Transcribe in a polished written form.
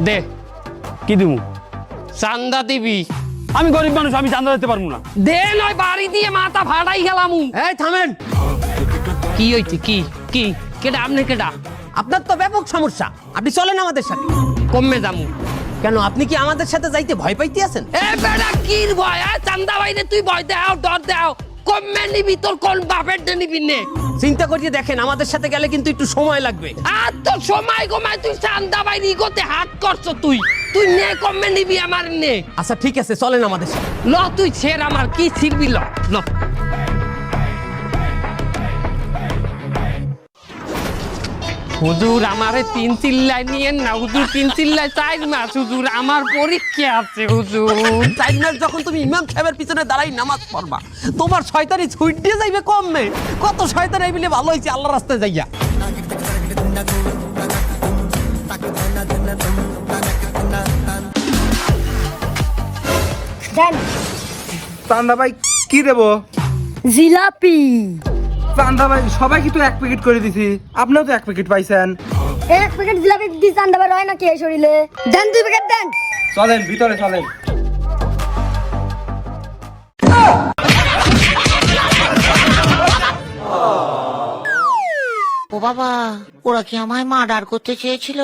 দে কি দিমু? চান্দা দিবি। আমি গরিব মানুষ, আমি চাঁদা দিতে পারবো না। দে নয় বাড়ি দিয়ে মাথা ফাটাই গেলামু। এই থামেন, কি হইছে? কি কি কেডা? আপনি কেডা? আপনার তো ব্যাপক সমস্যা, আপনি চলেন আমাদের সাথে। কমে যামু। কেন, আপনি কি আমাদের সাথে যাইতে ভয় পাইতে আছেন? এ বেটা কির ভয়? চান্দা বাইরে তুই ভয় দেও, ডর দেও। কমে নিবি, তোর কোন বাপের দে নিবি নে? চিন্তা করিয়ে দেখেন, আমাদের সাথে গেলে কিন্তু একটু সময় লাগবে। আর তোর সময় কমায় তুই চান্দা বাইরে ইগোতে হাত করছ তুই। তুই নে কমে নিবি আমার নে। আচ্ছা ঠিক আছে, চলেন আমাদের সাথে। ল তুই ছেড় আমার, কি ছিড়বি ল ল। হুজুর আমারে 3 চিল্লাই নিয়েন না হুজুর, 3 চিল্লাই 4 মাস হুজুর, আমার পরীক্ষা আছে হুজুর। 4 মাস যখন তুমি ইমাম সাহেবের পিছনে দাঁড়াই নামাজ পড়বা, তোমার শয়তানি ছুট দিয়ে যাইবে কমবে। কত শয়তান এই বলে ভালো হয়েছে আল্লাহর রাস্তায় যাইয়া। দেন চান্দা ভাই কি দেবো? জিলাপি। চান্দা ভাই সবাই কি তো 1 প্যাকেট করে দিছি, আপনিও তো 1 প্যাকেট পাইছেন। এক প্যাকেট জিলাপি দি চান্দা বের হয় নাকি এই শরীরে? দেন 2 প্যাকেট দেন। চলেন ভিতরে চলেন। ও বাবা, ওরা কি আমায় মার্ডার করতে চেয়েছিল?